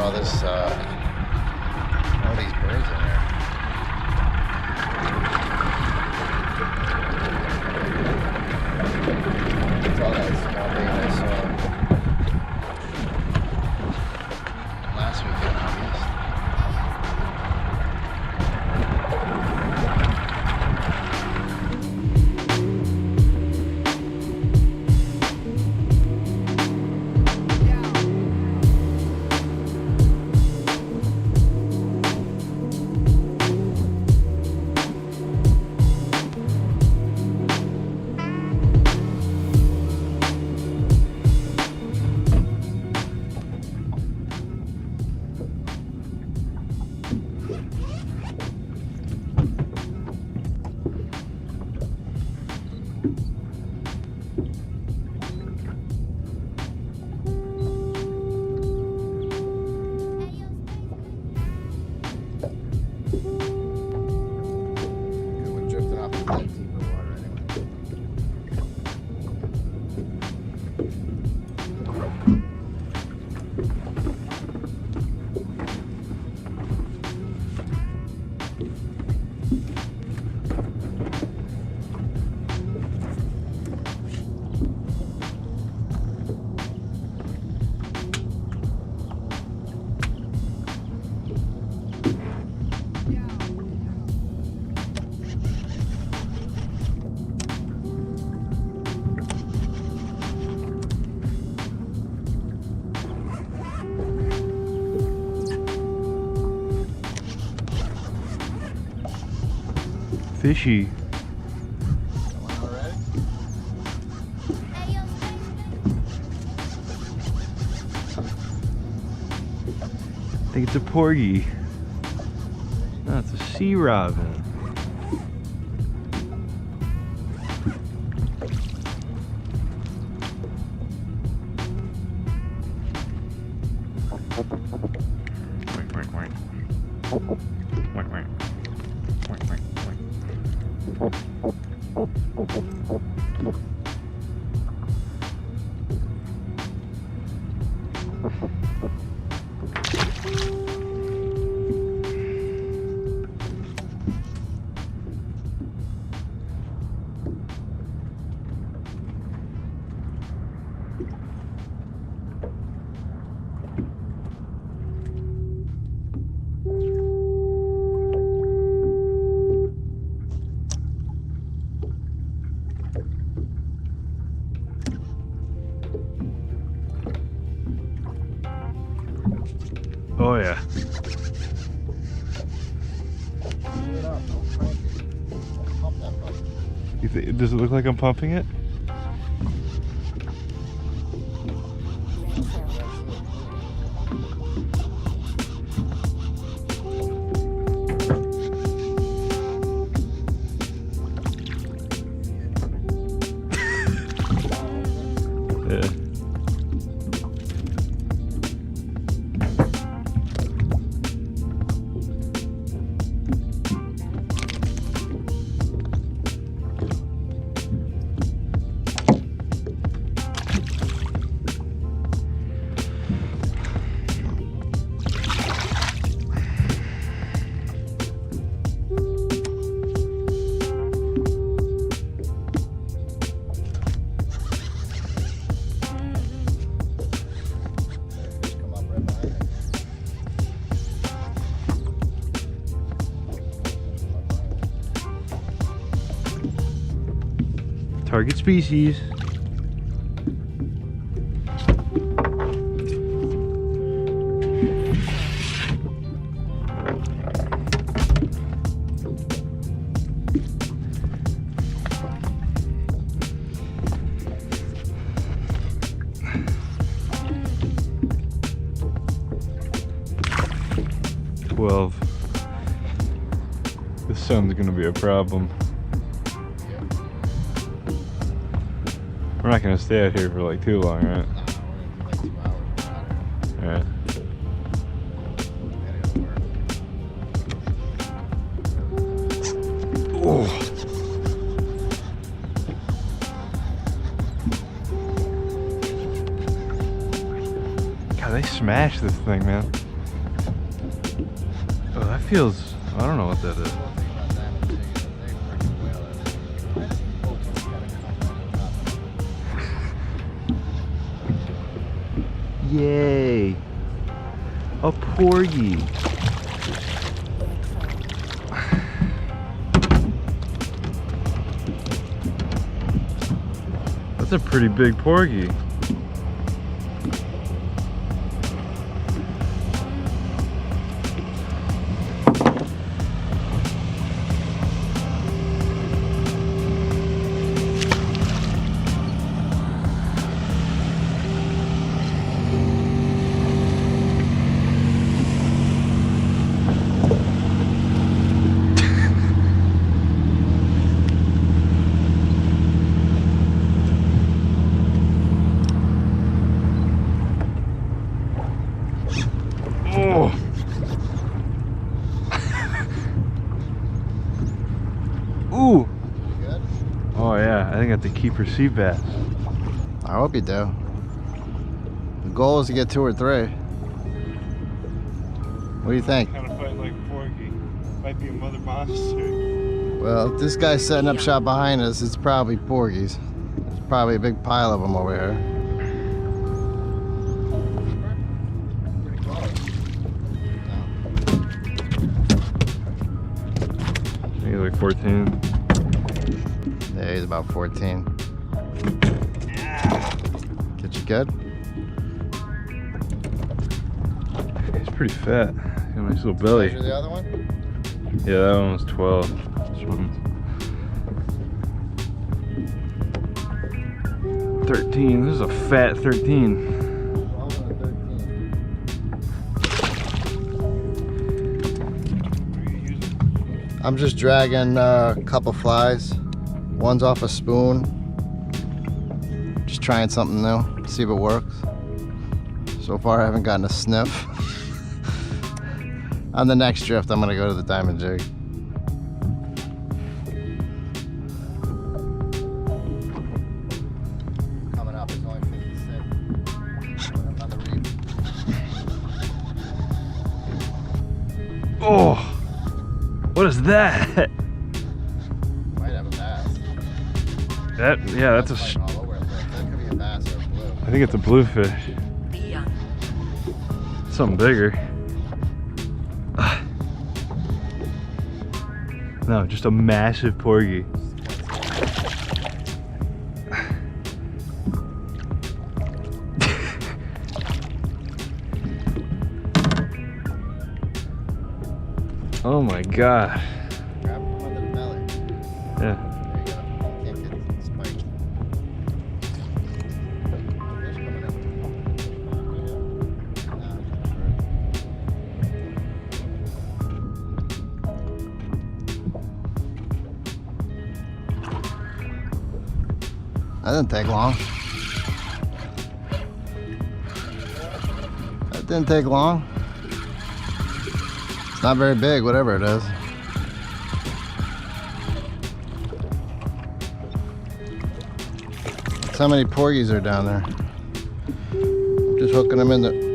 all this, all these birds in there. It's all that small bait I saw last weekend, I guess. Fishy. I think it's a porgy. No, it's a sea robin. Oh yeah. Does it look like I'm pumping it? Yeah. Target species. This sun's gonna be a problem. We're not gonna stay out here for like too long, right? Yeah. Oh. God, they smashed this thing, man. feels, I don't know what that is. Yay! A porgy. That's a pretty big porgy. Oh. Ooh. Good? Oh yeah, I think I have to keep her sea bass. I hope you do. The goal is to get 2 or 3. What do you think? Kind of fighting like a porgy. Might be a mother monster. Well, if this guy's setting up shop behind us, it's probably porgies. There's probably a big pile of them over here. He's like 14. Yeah, he's about 14. Get you good? He's pretty fat. Got a nice little belly. Measure the other one? Yeah, that one was 12. This one's 13. This is a fat 13. I'm just dragging a couple flies. One's off a spoon. Just trying something new, see if it works. So far I haven't gotten a sniff. On the next drift I'm gonna go to the diamond jig. Coming up, it's only 56. On the reef. Oh! What is that? Might have a bass. Yeah, that's a. Fighting all over the place. That could be a bass or a blue. I think it's a bluefish. Something bigger. No, just a massive porgy. Oh my god. Grab him under the belly. Yeah. There you go. Can't get the spike. Fish coming up. That didn't take long. That didn't take long. It's not very big, whatever it is. That's how many porgies are down there. Just hooking them in the...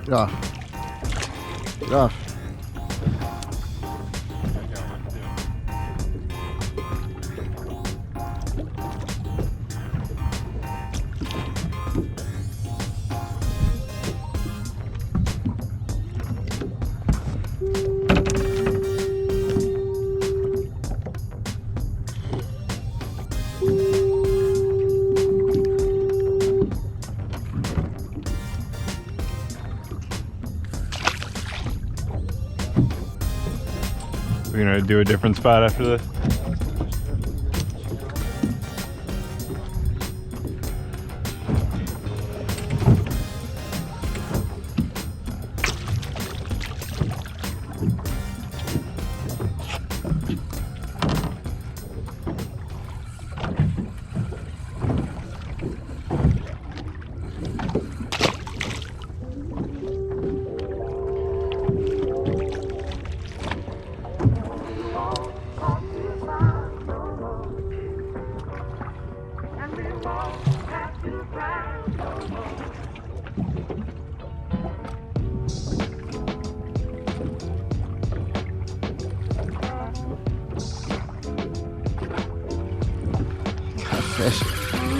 Get off. Get off. We're gonna do a different spot after this. Fish.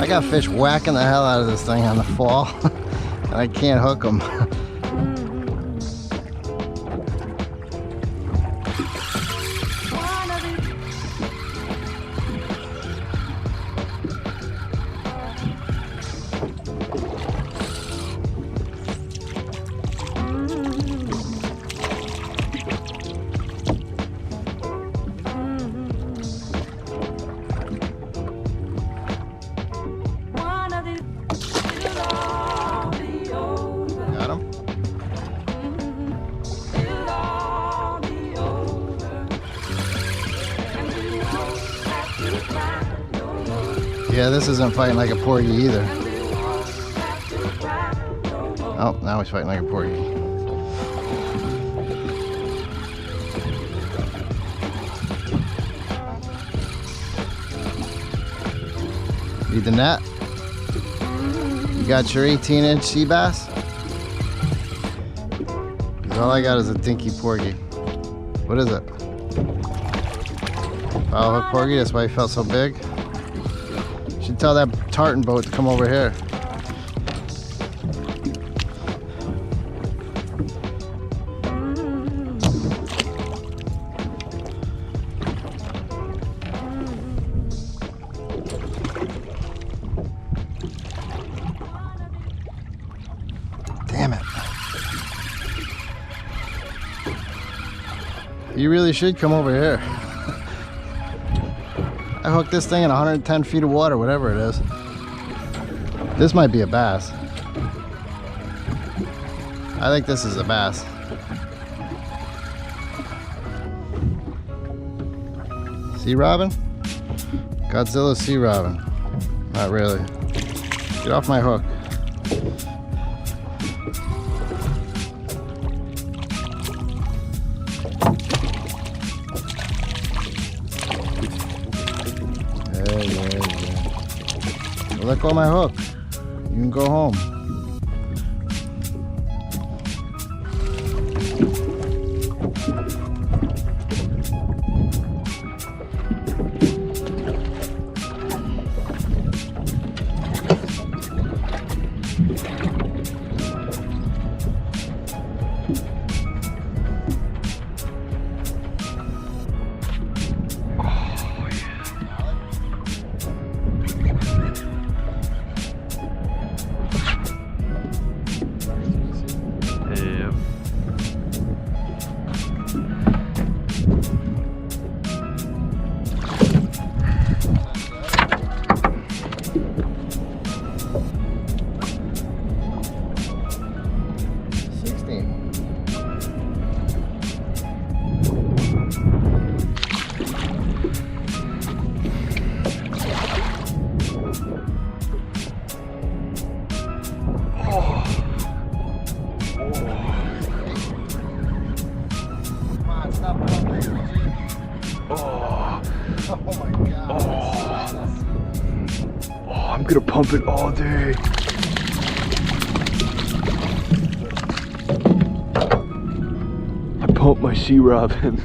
I got fish whacking the hell out of this thing on the fall, and I can't hook them. Yeah, this isn't fighting like a porgy either. Oh, now he's fighting like a porgy. Need the net? You got your 18-inch sea bass? 'Cause all I got is a dinky porgy. What is it? Follow hook porgy, that's why he felt so big. Should tell that tartan boat to come over here. Damn it. You really should come over here. I hooked this thing in 110 feet of water, whatever it is. This might be a bass. I think this is a bass. Sea robin? Godzilla sea robin. Not really. Get off my hook. Well, let go of my hook. You can go home. I'm gonna pump it all day. I pump my sea robin.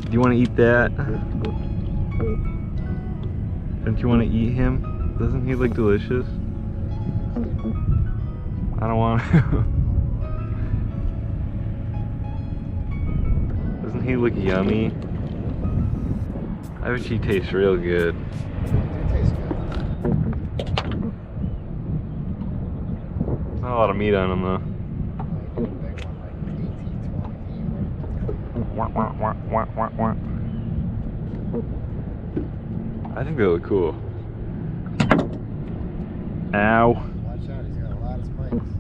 Do you want to eat that? Don't you want to eat him? Doesn't he look delicious? I don't want to. Doesn't he look yummy? I bet he tastes real good. Not a lot of meat on him though. I think they look cool. Ow. Watch out, he's got a lot of spikes.